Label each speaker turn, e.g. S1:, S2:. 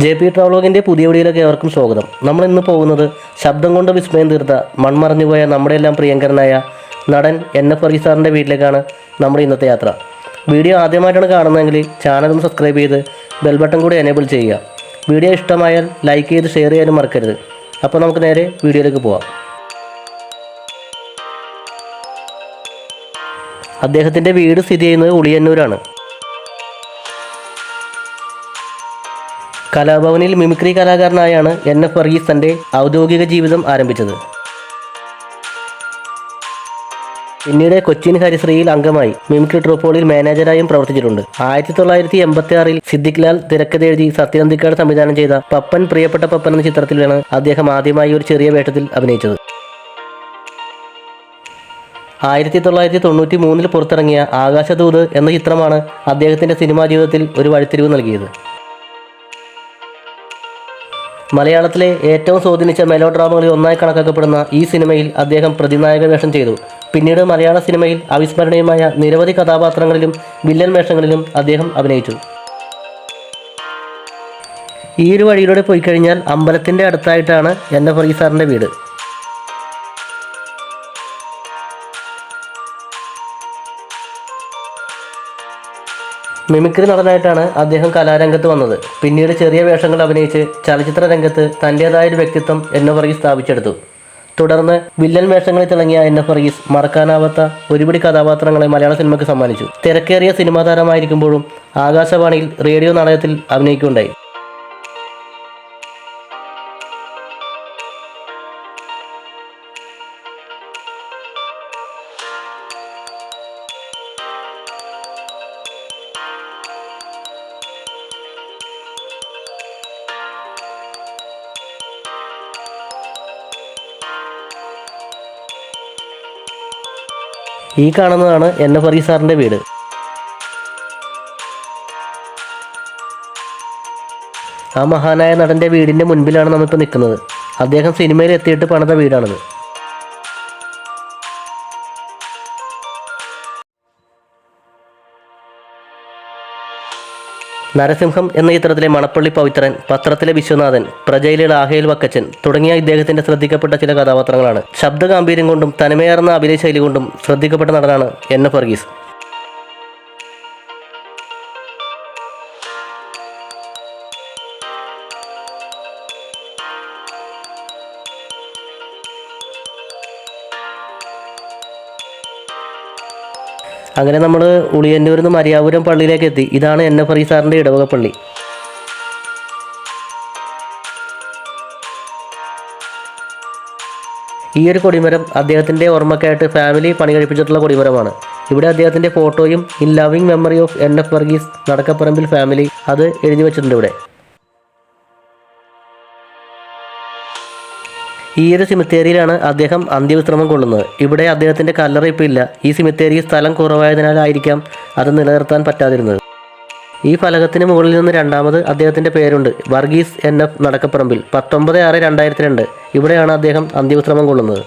S1: JP ട്രാവലോഗിൻ്റെ പുതിയ വീഡിയോയിലേക്ക് ഏവർക്കും സ്വാഗതം. നമ്മൾ ഇന്ന് പോകുന്നത് ശബ്ദം കൊണ്ട് വിസ്മയം തീർത്ത മൺമറഞ്ഞുപോയ നമ്മുടെ എല്ലാം പ്രിയങ്കരനായ നടൻ NF വർഗീസ് സാറിൻ്റെ വീട്ടിലേക്കാണ് നമ്മുടെ ഇന്നത്തെ യാത്ര. വീഡിയോ ആദ്യമായിട്ടാണ് കാണുന്നതെങ്കിൽ ചാനൽ ഒന്ന് സബ്സ്ക്രൈബ് ചെയ്ത് ബെൽ ബട്ടൺ കൂടി എനേബിൾ ചെയ്യുക. വീഡിയോ ഇഷ്ടമായാൽ ലൈക്ക് ചെയ്ത് ഷെയർ ചെയ്യാനും മറക്കരുത്. അപ്പോൾ നമുക്ക് നേരെ വീഡിയോയിലേക്ക് പോവാം. അദ്ദേഹത്തിൻ്റെ വീട് സ്ഥിതി ചെയ്യുന്നത് ഉളിയന്നൂരാണ്. കലാഭവനിൽ മിമിക്രി കലാകാരനായാണ് NF വർഗീസ് തൻ്റെ ഔദ്യോഗിക ജീവിതം ആരംഭിച്ചത്. പിന്നീട് കൊച്ചിൻ ഹരിശ്രീയിൽ അംഗമായി മിമിക്രി ട്രൂപ്പുകളിൽ മാനേജറായും പ്രവർത്തിച്ചിട്ടുണ്ട്. 1986 സിദ്ദിഖ് ലാൽ തിരക്കഥെഴുതി സത്യനന്ദിക്കാട് സംവിധാനം ചെയ്ത പപ്പൻ പ്രിയപ്പെട്ട പപ്പൻ എന്ന ചിത്രത്തിലാണ് അദ്ദേഹം ആദ്യമായി ഒരു ചെറിയ വേഷത്തിൽ അഭിനയിച്ചത്. 1993 പുറത്തിറങ്ങിയ ആകാശദൂത് എന്ന ചിത്രമാണ് അദ്ദേഹത്തിൻ്റെ സിനിമാ ജീവിതത്തിൽ ഒരു വഴിത്തിരിവ് നൽകിയത്. മലയാളത്തിലെ ഏറ്റവും സ്വാധീനിച്ച മെലോ ഡ്രാമകളിൽ ഒന്നായി കണക്കാക്കപ്പെടുന്ന ഈ സിനിമയിൽ അദ്ദേഹം പ്രതിനായക വേഷം ചെയ്തു. പിന്നീട് മലയാള സിനിമയിൽ അവിസ്മരണീയമായ നിരവധി കഥാപാത്രങ്ങളിലും വില്ലൻ വേഷങ്ങളിലും അദ്ദേഹം അഭിനയിച്ചു. ഈ ഒരു വഴിയിലൂടെ പോയി കഴിഞ്ഞാൽ അമ്പലത്തിൻ്റെ അടുത്തായിട്ടാണ് NF വർഗീസ് സാറിൻ്റെ വീട്. മിമിക്രി നടനായിട്ടാണ് അദ്ദേഹം കലാരംഗത്ത് വന്നത്. പിന്നീട് ചെറിയ വേഷങ്ങൾ അഭിനയിച്ച് ചലച്ചിത്ര രംഗത്ത് തൻ്റേതായൊരു വ്യക്തിത്വം NF വർഗീസ് സ്ഥാപിച്ചെടുത്തു. തുടർന്ന് വില്ലൻ വേഷങ്ങളിൽ തിളങ്ങിയ NF വർഗീസ് മറക്കാനാവാത്ത ഒരുപിടി കഥാപാത്രങ്ങളെ മലയാള സിനിമയ്ക്ക് സമ്മാനിച്ചു. തിരക്കേറിയ സിനിമാ താരമായിരിക്കുമ്പോഴും ആകാശവാണിയിൽ റേഡിയോ നാടകത്തിൽ അഭിനയിക്കുകയുണ്ടായി. ഈ കാണുന്നതാണ് NF വർഗീസ് സാറിൻ്റെ വീട്. ആ മഹാനായ നടൻ്റെ വീടിൻ്റെ മുൻപിലാണ് നമ്മളിപ്പോൾ നിൽക്കുന്നത്. അദ്ദേഹം സിനിമയിൽ എത്തിയിട്ട് പണിത വീടാണിത്. നരസിംഹം എന്ന ചിത്രത്തിലെ മണപ്പള്ളി പവിത്രൻ, പത്രത്തിലെ വിശ്വനാഥൻ, പ്രജയിലെ ആഹേൽ വക്കച്ചൻ തുടങ്ങിയ ഇദ്ദേഹത്തിൻ്റെ ശ്രദ്ധിക്കപ്പെട്ട ചില കഥാപാത്രങ്ങളാണ്. ശബ്ദഗാംഭീര്യം കൊണ്ടും തനിമയാർന്ന അഭിനയ ശൈലി കൊണ്ടും ശ്രദ്ധിക്കപ്പെട്ട നടനാണ് NF വർഗീസ്. അങ്ങനെ നമ്മൾ ഉളിയന്നൂരിൽ നിന്ന് മരിയാപുരം പള്ളിയിലേക്ക് എത്തി. ഇതാണ് NF വർഗീസ് സാറിൻ്റെ ഇടവക പള്ളി. ഈ ഒരു കൊടിമരം അദ്ദേഹത്തിൻ്റെ ഓർമ്മയ്ക്കായിട്ട് ഫാമിലി പണി കഴിപ്പിച്ചിട്ടുള്ള കൊടിമരമാണ്. ഇവിടെ അദ്ദേഹത്തിൻ്റെ ഫോട്ടോയും in loving memory of NF Varghese നടക്കപ്പറമ്പിൽ ഫാമിലി അത് എഴുതി വെച്ചിട്ടുണ്ട് ഇവിടെ. ഈ ഒരു സിമിത്തേരിയിലാണ് അദ്ദേഹം അന്ത്യവിശ്രമം കൊള്ളുന്നത്. ഇവിടെ അദ്ദേഹത്തിൻ്റെ കല്ലറ ഇപ്പോൾ ഇല്ല. ഈ സിമിത്തേരിയിൽ സ്ഥലം കുറവായതിനാലായിരിക്കാം അത് നിലനിർത്താൻ പറ്റാതിരുന്നത്. ഈ ഫലകത്തിന് മുകളിൽ നിന്ന് രണ്ടാമത് അദ്ദേഹത്തിൻ്റെ പേരുണ്ട്, വർഗീസ് NF നടക്കപ്പറമ്പിൽ, 19/6/2002. ഇവിടെയാണ് അദ്ദേഹം അന്ത്യവിശ്രമം കൊള്ളുന്നത്.